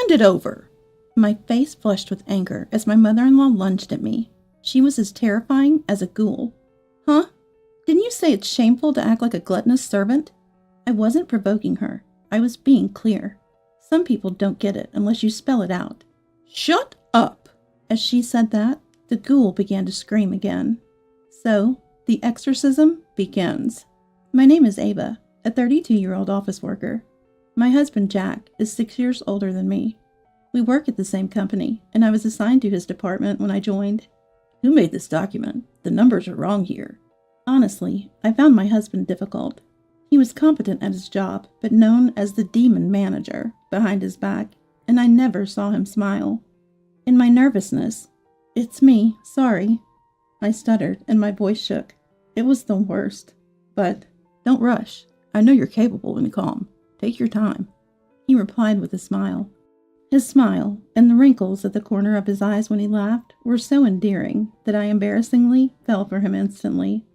Hand it over! My face flushed with anger as my mother-in-law lunged at me. She was as terrifying as a ghoul. Huh? Didn't you say it's shameful to act like a gluttonous servant? I wasn't provoking her. I was being clear. Some people don't get it unless you spell it out. Shut up! As she said that, the ghoul began to scream again. So, the exorcism begins. My name is Ava, a 32-year-old office worker. My husband, Jack, is 6 years older than me. We work at the same company, and I was assigned to his department when I joined. Who made this document? The numbers are wrong here. Honestly, I found my husband difficult. He was competent at his job, but known as the demon manager behind his back, and I never saw him smile. In my nervousness, "It's me, sorry," I stuttered, and my voice shook. It was the worst. But, "Don't rush. I know you're capable and calm. Take your time," he replied with a smile. His smile, and the wrinkles at the corner of his eyes when he laughed, were so endearing that I embarrassingly fell for him instantly.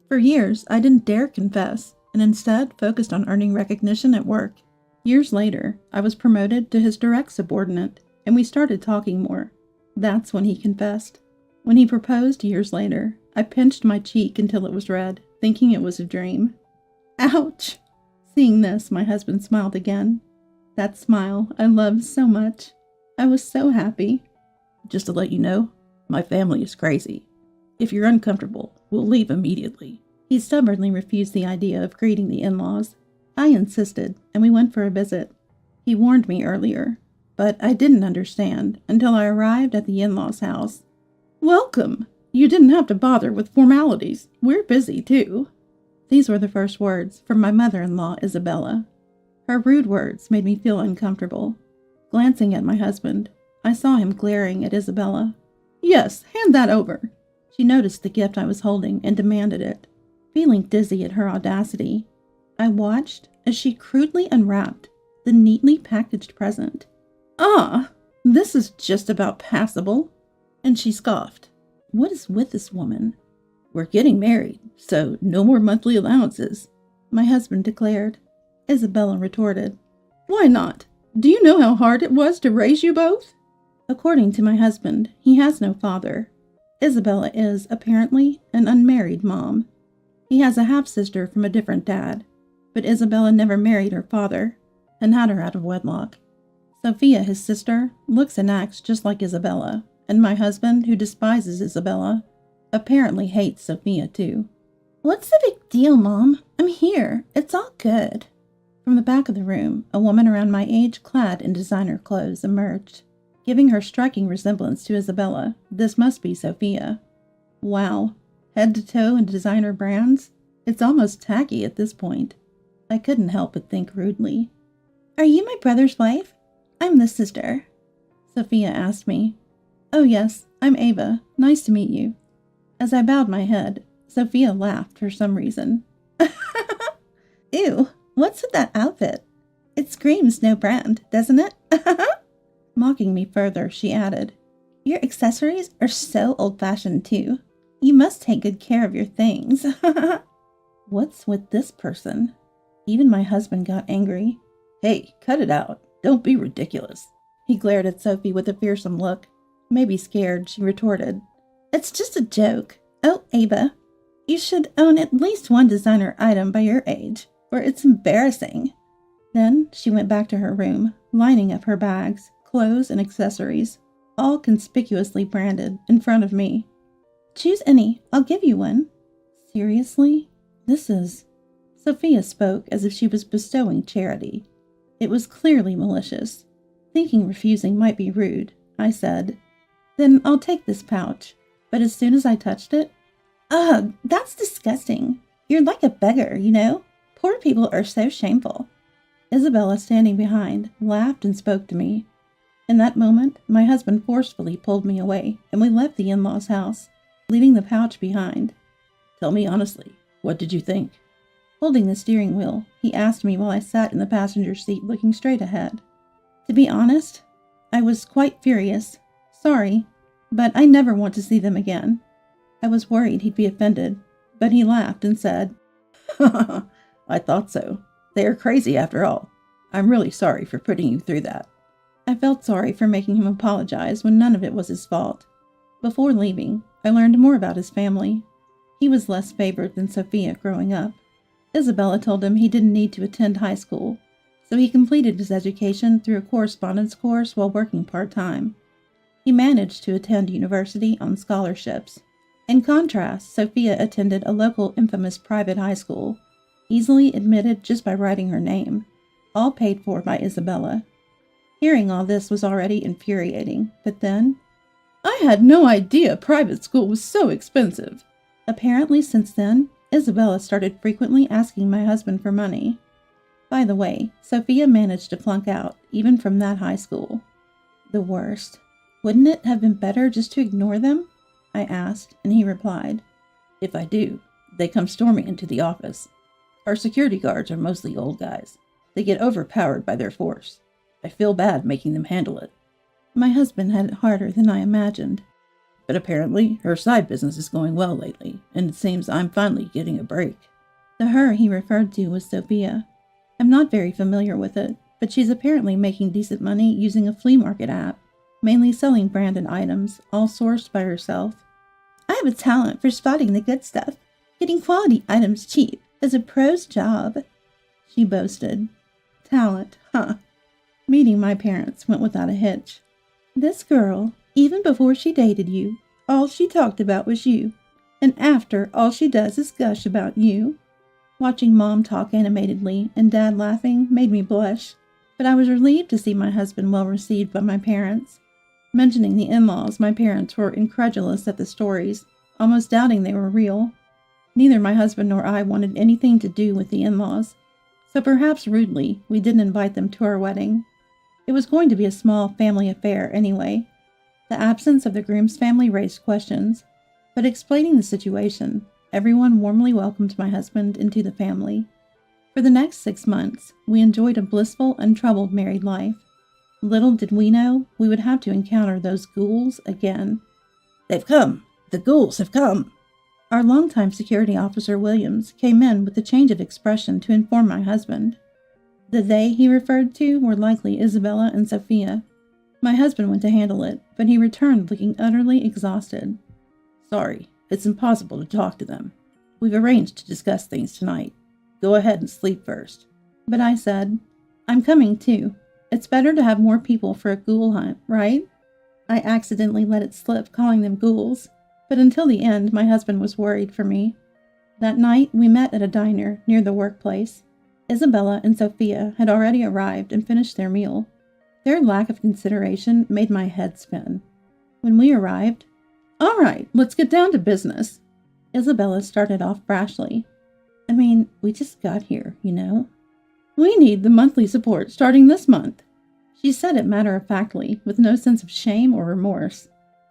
For years, I didn't dare confess, and instead focused on earning recognition at work. Years later, I was promoted to his direct subordinate, and we started talking more. That's when he confessed. When he proposed years later, I pinched my cheek until it was red, thinking it was a dream. Ouch! Seeing this, my husband smiled again. That smile I loved so much. I was so happy. Just to let you know, my family is crazy. If you're uncomfortable, we'll leave immediately. He stubbornly refused the idea of greeting the in-laws. I insisted, and we went for a visit. He warned me earlier, but I didn't understand until I arrived at the in-laws' house. Welcome! You didn't have to bother with formalities. We're busy, too. These were the first words from my mother-in-law, Isabella. Her rude words made me feel uncomfortable. Glancing at my husband, I saw him glaring at Isabella. Yes, hand that over. She noticed the gift I was holding and demanded it. Feeling dizzy at her audacity, I watched as she crudely unwrapped the neatly packaged present. Ah, this is just about passable. And she scoffed. What is with this woman? We're getting married, so no more monthly allowances, my husband declared. Isabella retorted. Why not? Do you know how hard it was to raise you both? According to my husband, he has no father. Isabella is, apparently, an unmarried mom. He has a half-sister from a different dad, but Isabella never married her father and had her out of wedlock. Sophia, his sister, looks and acts just like Isabella, and my husband, who despises Isabella, apparently hates Sophia too. What's the big deal, Mom? I'm here. It's all good. From the back of the room, a woman around my age clad in designer clothes emerged. Giving her striking resemblance to Isabella, this must be Sophia. Wow, head to toe in designer brands? It's almost tacky at this point. I couldn't help but think rudely. Are you my brother's wife? I'm the sister. Sophia asked me. Oh yes, I'm Ava. Nice to meet you. As I bowed my head, Sophia laughed for some reason. Ew, what's with that outfit? It screams no brand, doesn't it? Mocking me further, she added, Your accessories are so old-fashioned too. You must take good care of your things. What's with this person? Even my husband got angry. Hey, cut it out. Don't be ridiculous. He glared at Sophie with a fearsome look. Maybe scared, she retorted. It's just a joke. Oh, Ava, you should own at least one designer item by your age, or it's embarrassing. Then she went back to her room, lining up her bags, clothes, and accessories, all conspicuously branded, in front of me. Choose any. I'll give you one. Seriously? This is... Sophia spoke as if she was bestowing charity. It was clearly malicious. Thinking refusing might be rude, I said, Then I'll take this pouch. But as soon as I touched it, ugh, that's disgusting. You're like a beggar, you know? Poor people are so shameful. Isabella, standing behind, laughed and spoke to me. In that moment, my husband forcefully pulled me away, and we left the in-laws' house, leaving the pouch behind. Tell me honestly, what did you think? Holding the steering wheel, he asked me while I sat in the passenger seat looking straight ahead. To be honest, I was quite furious. Sorry, but I never want to see them again. I was worried he'd be offended, but he laughed and said, I thought so. They are crazy after all. I'm really sorry for putting you through that. I felt sorry for making him apologize when none of it was his fault. Before leaving, I learned more about his family. He was less favored than Sophia growing up. Isabella told him he didn't need to attend high school, so he completed his education through a correspondence course while working part-time. He managed to attend university on scholarships. In contrast, Sophia attended a local infamous private high school, easily admitted just by writing her name, all paid for by Isabella. Hearing all this was already infuriating, but then, I had no idea private school was so expensive. Apparently since then, Isabella started frequently asking my husband for money. By the way, Sophia managed to flunk out, even from that high school. The worst. Wouldn't it have been better just to ignore them? I asked, and he replied, If I do, they come storming into the office. Our security guards are mostly old guys. They get overpowered by their force. I feel bad making them handle it. My husband had it harder than I imagined. But apparently, her side business is going well lately, and it seems I'm finally getting a break. The her he referred to was Sophia. I'm not very familiar with it, but she's apparently making decent money using a flea market app, mainly selling branded items, all sourced by herself. I have a talent for spotting the good stuff. Getting quality items cheap is a pro's job, she boasted. Talent, huh? Meeting my parents went without a hitch. This girl, even before she dated you, all she talked about was you, and after, all she does is gush about you. Watching Mom talk animatedly and Dad laughing made me blush, but I was relieved to see my husband well received by my parents. Mentioning the in-laws, my parents were incredulous at the stories, almost doubting they were real. Neither my husband nor I wanted anything to do with the in-laws, so perhaps rudely, we didn't invite them to our wedding. It was going to be a small family affair anyway. The absence of the groom's family raised questions, but explaining the situation, everyone warmly welcomed my husband into the family. For the next 6 months, we enjoyed a blissful, untroubled married life. Little did we know we would have to encounter those ghouls again. They've come! The ghouls have come! Our longtime security officer, Williams, came in with a change of expression to inform my husband. The they he referred to were likely Isabella and Sophia. My husband went to handle it, but he returned looking utterly exhausted. Sorry, it's impossible to talk to them. We've arranged to discuss things tonight. Go ahead and sleep first. But I said, I'm coming too. It's better to have more people for a ghoul hunt, right? I accidentally let it slip calling them ghouls, but until the end my husband was worried for me. That night we met at a diner near the workplace. Isabella and Sophia had already arrived and finished their meal. Their lack of consideration made my head spin. When we arrived, All right, let's get down to business. Isabella started off brashly. I mean, we just got here, you know. We need the monthly support starting this month. She said it matter-of-factly, with no sense of shame or remorse.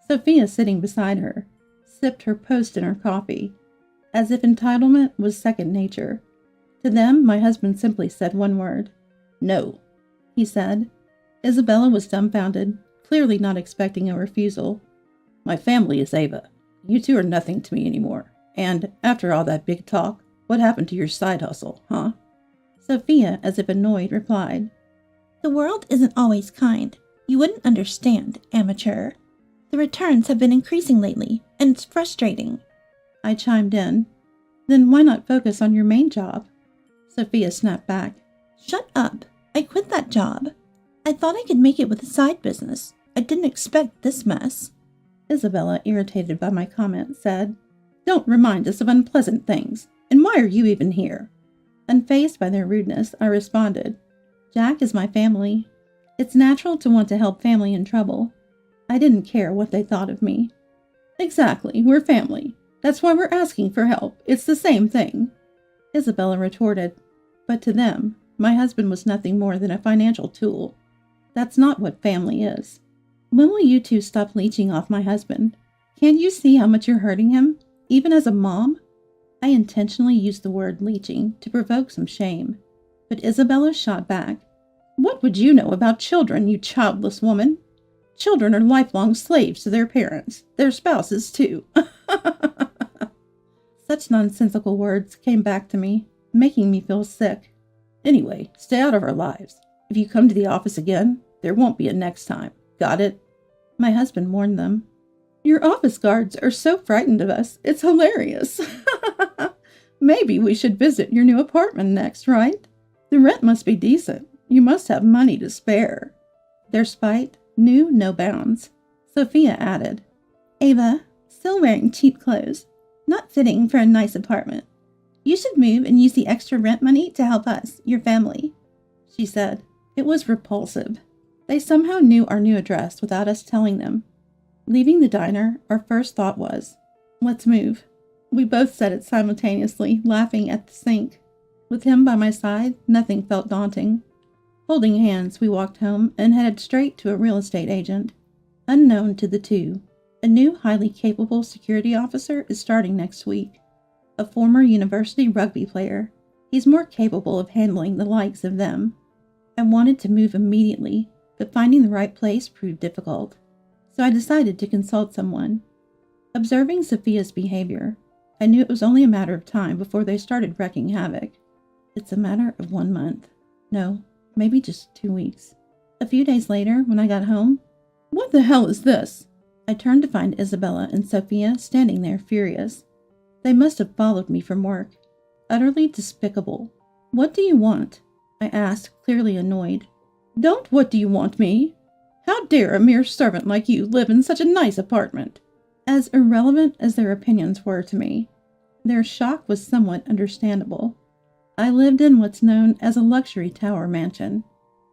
Sophia, sitting beside her, sipped her post-dinner coffee, as if entitlement was second nature. To them, my husband simply said one word. No, he said. Isabella was dumbfounded, clearly not expecting a refusal. My family is Ava. You two are nothing to me anymore. And, after all that big talk, what happened to your side hustle, huh? Sophia, as if annoyed, replied, The world isn't always kind. You wouldn't understand, amateur. The returns have been increasing lately, and it's frustrating. I chimed in. Then why not focus on your main job? Sophia snapped back. Shut up. I quit that job. I thought I could make it with a side business. I didn't expect this mess. Isabella, irritated by my comment, said, Don't remind us of unpleasant things. And why are you even here? Unfazed by their rudeness, I responded, Jack is my family. It's natural to want to help family in trouble. I didn't care what they thought of me. Exactly, we're family. That's why we're asking for help. It's the same thing. Isabella retorted, But to them, my husband was nothing more than a financial tool. That's not what family is. When will you two stop leeching off my husband? Can't you see how much you're hurting him, even as a mom? I intentionally used the word leeching to provoke some shame, but Isabella shot back. What would you know about children, you childless woman? Children are lifelong slaves to their parents, their spouses too. Such nonsensical words came back to me, making me feel sick. Anyway, stay out of our lives. If you come to the office again, There won't be a next time. Got it? My husband warned them. Your office guards are so frightened of us. It's hilarious. Maybe we should visit your new apartment next, right? The rent must be decent. You must have money to spare. Their spite knew no bounds. Sophia added, Ava, still wearing cheap clothes. Not fitting for a nice apartment. You should move and use the extra rent money to help us, your family, she said. It was repulsive. They somehow knew our new address without us telling them. Leaving the diner, our first thought was, let's move. We both said it simultaneously, laughing at the sink. With him by my side, nothing felt daunting. Holding hands, we walked home and headed straight to a real estate agent. Unknown to the two, a new highly capable security officer is starting next week. A former university rugby player. He's more capable of handling the likes of them. I wanted to move immediately, but finding the right place proved difficult. So I decided to consult someone. Observing Sophia's behavior, I knew it was only a matter of time before they started wreaking havoc. It's a matter of 1 month. No, maybe just 2 weeks. A few days later, when I got home, what the hell is this? I turned to find Isabella and Sophia standing there furious. They must have followed me from work. Utterly despicable. What do you want? I asked, clearly annoyed. Don't what do you want me? How dare a mere servant like you live in such a nice apartment? As irrelevant as their opinions were to me, their shock was somewhat understandable. I lived in what's known as a luxury tower mansion,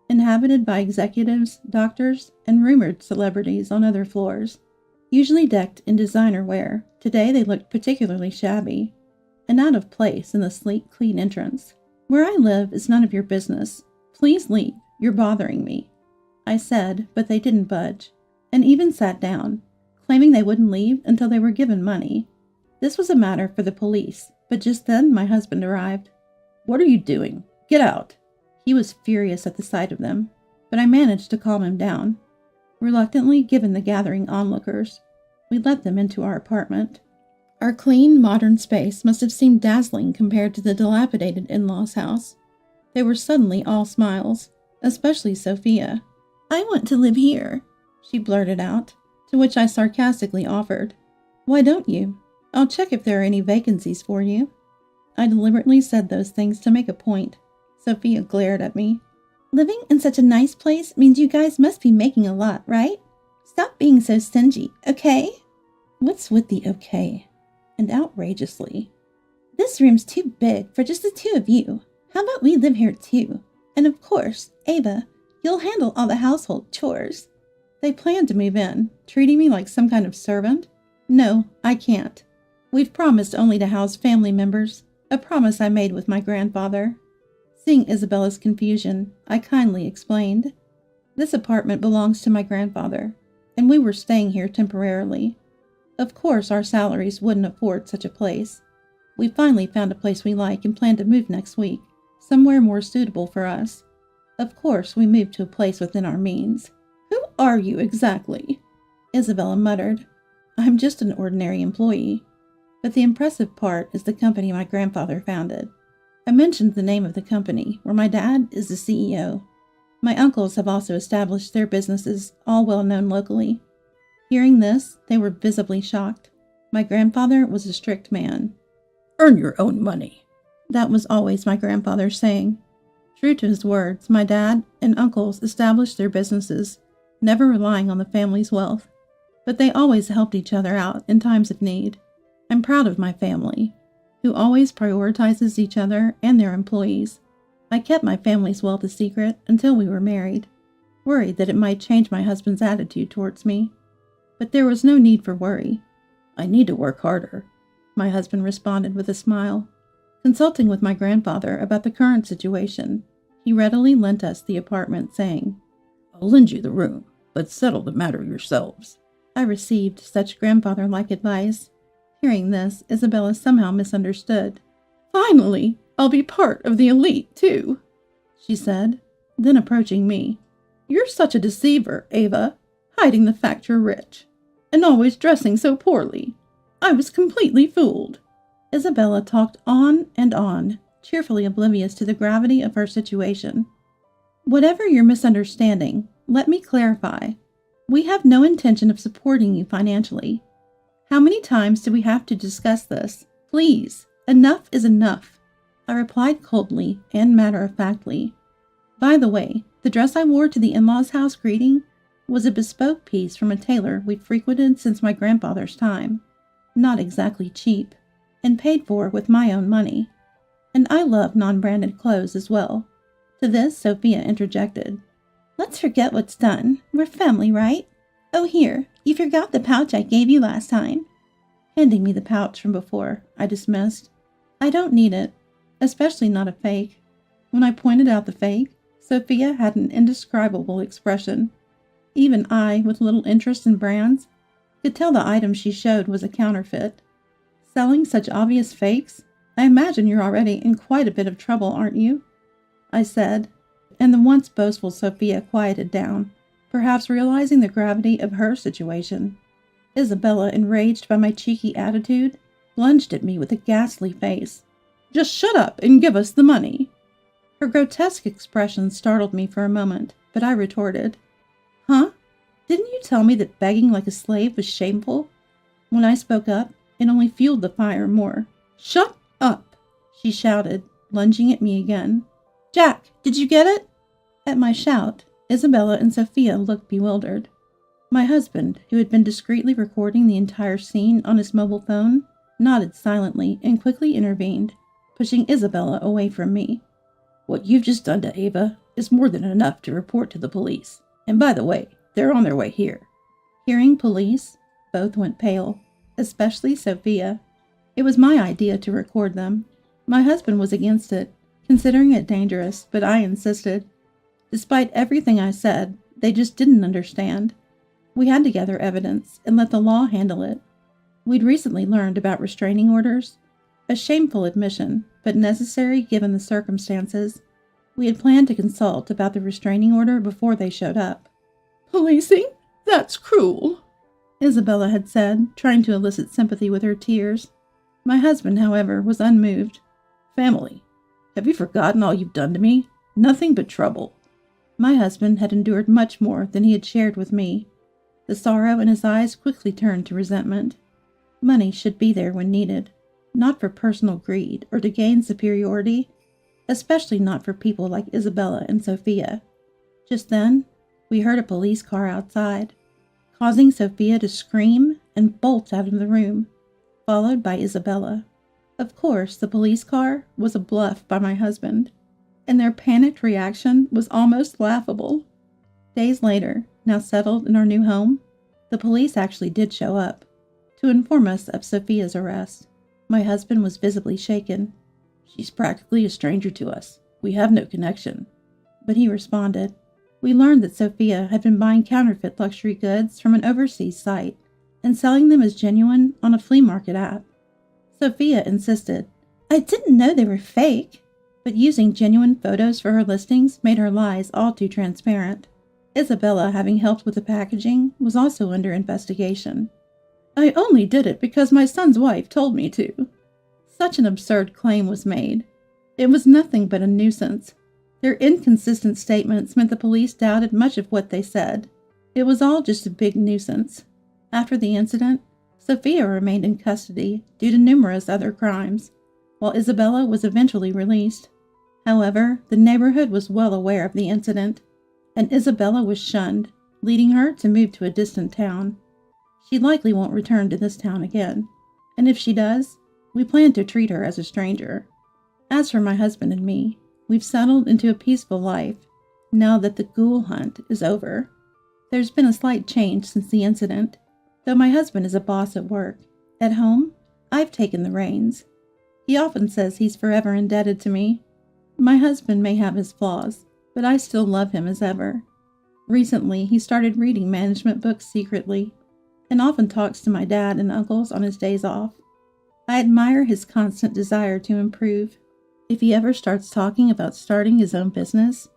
inhabited by executives, doctors, and rumored celebrities on other floors. Usually decked in designer wear, today they looked particularly shabby and out of place in the sleek, clean entrance. Where I live is none of your business. Please leave. You're bothering me, I said, but they didn't budge, and even sat down, claiming they wouldn't leave until they were given money. This was a matter for the police, but just then my husband arrived. What are you doing? Get out! He was furious at the sight of them, but I managed to calm him down. Reluctantly given the gathering onlookers, we let them into our apartment. Our clean, modern space must have seemed dazzling compared to the dilapidated in-laws' house. They were suddenly all smiles, especially Sophia. I want to live here, she blurted out, to which I sarcastically offered, Why don't you? I'll check if there are any vacancies for you. I deliberately said those things to make a point. Sophia glared at me. Living in such a nice place means you guys must be making a lot, right? Stop being so stingy, okay? What's with the okay? And outrageously. This room's too big for just the two of you. How about we live here too? And of course, Ava, you'll handle all the household chores. They planned to move in, treating me like some kind of servant. No, I can't. We've promised only to house family members, a promise I made with my grandfather. Seeing Isabella's confusion, I kindly explained. This apartment belongs to my grandfather, and we were staying here temporarily. Of course, our salaries wouldn't afford such a place. We finally found a place we like and plan to move next week, somewhere more suitable for us. Of course, we moved to a place within our means. Who are you exactly? Isabella muttered. I'm just an ordinary employee. But the impressive part is the company my grandfather founded. I mentioned the name of the company, where my dad is the CEO. My uncles have also established their businesses, all well known locally. Hearing this, they were visibly shocked. My grandfather was a strict man. Earn your own money. That was always my grandfather's saying. True to his words, my dad and uncles established their businesses, never relying on the family's wealth. But they always helped each other out in times of need. I'm proud of my family, who always prioritizes each other and their employees. I kept my family's wealth a secret until we were married, worried that it might change my husband's attitude towards me. But there was no need for worry. I need to work harder, my husband responded with a smile. Consulting with my grandfather about the current situation, he readily lent us the apartment, saying, I'll lend you the room, but settle the matter yourselves. I received such grandfather-like advice. Hearing this, Isabella somehow misunderstood. Finally, I'll be part of the elite, too, she said, then approaching me. You're such a deceiver, Ava, hiding the fact you're rich, and always dressing so poorly. I was completely fooled. Isabella talked on and on, cheerfully oblivious to the gravity of her situation. Whatever your misunderstanding, Let me clarify. We have no intention of supporting you financially. How many times do we have to discuss this? Please, enough is enough. I replied coldly and matter-of-factly. By the way, the dress I wore to the in-laws' house greeting was a bespoke piece from a tailor we'd frequented since my grandfather's time. Not exactly cheap, and paid for with my own money. And I love non-branded clothes as well. To this, Sophia interjected. Let's forget what's done. We're family, right? Oh, here, you forgot the pouch I gave you last time. Handing me the pouch from before, I dismissed. I don't need it, especially not a fake. When I pointed out the fake, Sophia had an indescribable expression. Even I, with little interest in brands, could tell the item she showed was a counterfeit. Selling such obvious fakes? I imagine you're already in quite a bit of trouble, aren't you? I said, and the once boastful Sophia quieted down, perhaps realizing the gravity of her situation. Isabella, enraged by my cheeky attitude, lunged at me with a ghastly face. Just shut up and give us the money. Her grotesque expression startled me for a moment, but I retorted. Huh? Didn't you tell me that begging like a slave was shameful? When I spoke up, it only fueled the fire more. Shut up, she shouted, lunging at me again. Jack, did you get it? At my shout, Isabella and Sophia looked bewildered. My husband, who had been discreetly recording the entire scene on his mobile phone, nodded silently and quickly intervened, pushing Isabella away from me. What you've just done to Ava is more than enough to report to the police. And by the way, they're on their way here. Hearing police, both went pale, especially Sophia. It was my idea to record them. My husband was against it, considering it dangerous, but I insisted. Despite everything I said, they just didn't understand. We had to gather evidence and let the law handle it. We'd recently learned about restraining orders. A shameful admission, but necessary given the circumstances. We had planned to consult about the restraining order before they showed up. Policing? That's cruel, Isabella had said, trying to elicit sympathy with her tears. My husband, however, was unmoved. Family. Have you forgotten all you've done to me? Nothing but trouble. My husband had endured much more than he had shared with me. The sorrow in his eyes quickly turned to resentment. Money should be there when needed, not for personal greed or to gain superiority, especially not for people like Isabella and Sophia. Just then, we heard a police car outside, causing Sophia to scream and bolt out of the room, followed by Isabella. Of course, the police car was a bluff by my husband, and their panicked reaction was almost laughable. Days later, now settled in our new home, the police actually did show up to inform us of Sophia's arrest. My husband was visibly shaken. She's practically a stranger to us. We have no connection. But he responded. We learned that Sophia had been buying counterfeit luxury goods from an overseas site and selling them as genuine on a flea market app. Sophia insisted. I didn't know they were fake. But using genuine photos for her listings made her lies all too transparent. Isabella, having helped with the packaging, was also under investigation. I only did it because my son's wife told me to. Such an absurd claim was made. It was nothing but a nuisance. Their inconsistent statements meant the police doubted much of what they said. It was all just a big nuisance. After the incident, Sophia remained in custody due to numerous other crimes, while Isabella was eventually released. However, the neighborhood was well aware of the incident, and Isabella was shunned, leading her to move to a distant town. She likely won't return to this town again, and if she does, we plan to treat her as a stranger. As for my husband and me, we've settled into a peaceful life, now that the ghoul hunt is over. There's been a slight change since the incident, though my husband is a boss at work. At home, I've taken the reins. He often says he's forever indebted to me. My husband may have his flaws, but I still love him as ever. Recently, he started reading management books secretly, and often talks to my dad and uncles on his days off. I admire his constant desire to improve. If he ever starts talking about starting his own business,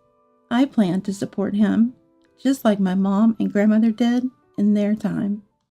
I plan to support him, just like my mom and grandmother did in their time.